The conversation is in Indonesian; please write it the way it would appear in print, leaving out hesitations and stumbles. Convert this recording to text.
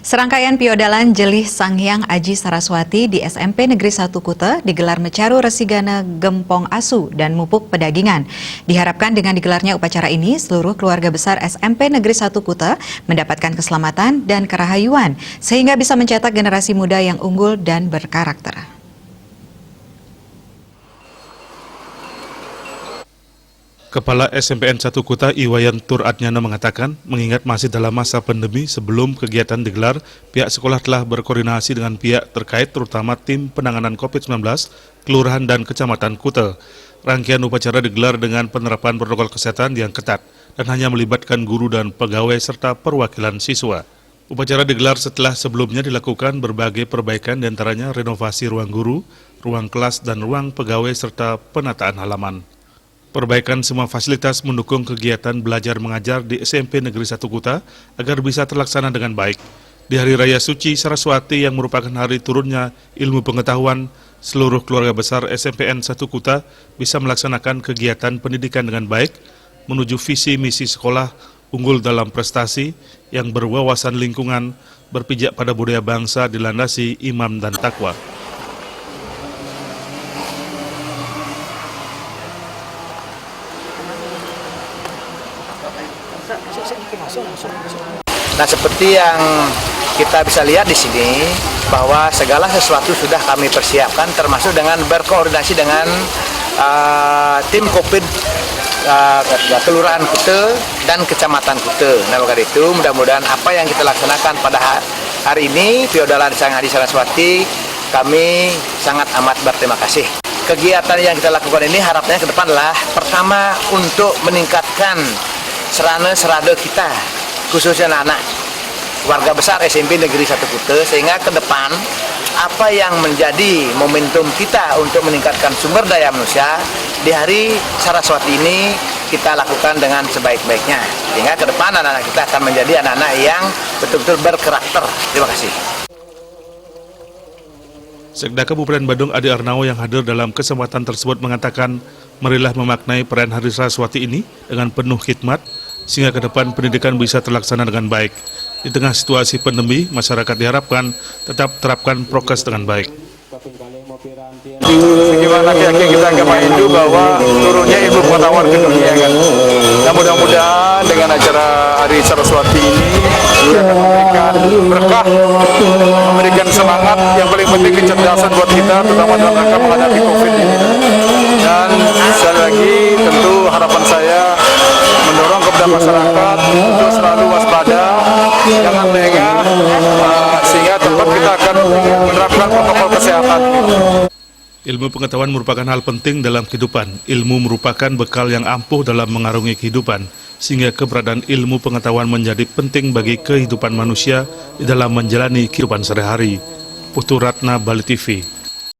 Serangkaian piodalan Jelih Sanghyang Aji Saraswati di SMP Negeri 1 Kute digelar Mecaru Resigana Gempong Asu dan Mupuk Pedagingan. Diharapkan dengan digelarnya upacara ini, seluruh keluarga besar SMP Negeri 1 Kute mendapatkan keselamatan dan kerahayuan, sehingga bisa mencetak generasi muda yang unggul dan berkarakter. Kepala SMPN 1 Kuta Iwayan Tur Adnyana mengatakan, mengingat masih dalam masa pandemi sebelum kegiatan digelar, pihak sekolah telah berkoordinasi dengan pihak terkait terutama tim penanganan COVID-19, Kelurahan dan Kecamatan Kute. Rangkaian upacara digelar dengan penerapan protokol kesehatan yang ketat dan hanya melibatkan guru dan pegawai serta perwakilan siswa. Upacara digelar setelah sebelumnya dilakukan berbagai perbaikan diantaranya renovasi ruang guru, ruang kelas dan ruang pegawai serta penataan halaman. Perbaikan semua fasilitas mendukung kegiatan belajar mengajar di SMP Negeri 1 Kuta agar bisa terlaksana dengan baik. Di Hari Raya Suci Saraswati yang merupakan hari turunnya ilmu pengetahuan, seluruh keluarga besar SMPN 1 Kuta bisa melaksanakan kegiatan pendidikan dengan baik, menuju visi misi sekolah unggul dalam prestasi yang berwawasan lingkungan, berpijak pada budaya bangsa dilandasi imam dan takwa. Nah, seperti yang kita bisa lihat di sini, bahwa segala sesuatu sudah kami persiapkan, termasuk dengan berkoordinasi dengan tim COVID Kelurahan Kute dan Kecamatan Kute. Nah, maka itu mudah-mudahan apa yang kita laksanakan pada hari ini, Piodalan Sanghyang Aji Saraswati, kami sangat amat berterima kasih. Kegiatan yang kita lakukan ini harapannya ke depan adalah pertama untuk meningkatkan serana-serada kita, khususnya anak-anak warga besar SMP Negeri 1 Kute, sehingga ke depan apa yang menjadi momentum kita untuk meningkatkan sumber daya manusia di hari Saraswati ini kita lakukan dengan sebaik-baiknya, sehingga ke depan anak-anak kita akan menjadi anak-anak yang betul-betul berkarakter. Terima kasih. Sekda Kabupaten Badung Adi Arnao yang hadir dalam kesempatan tersebut mengatakan, marilah memaknai perayaan Hari Saraswati ini dengan penuh khidmat, sehingga ke depan pendidikan bisa terlaksana dengan baik. Di tengah situasi pandemi, masyarakat diharapkan tetap terapkan prokes dengan baik. Bagaimana keyakinan kita agama Hindu bahwa turunnya ilmu pengetahuan ke dunia kan. Nah, mudah-mudahan dengan acara Hari Saraswati ini akan memberikan berkah, memberikan semangat, yang paling penting kecerdasan buat kita, terutama dalam rangka menghadapi COVID ini. Dan sekali lagi tentu harapan saya mendorong kepada masyarakat untuk selalu waspada, jangan lengah, sehingga tempat kita akan menerapkan protokol kesehatan. Ilmu pengetahuan merupakan hal penting dalam kehidupan. Ilmu merupakan bekal yang ampuh dalam mengarungi kehidupan, sehingga keberadaan ilmu pengetahuan menjadi penting bagi kehidupan manusia di dalam menjalani kehidupan sehari-hari. Putu Ratna, Bali TV.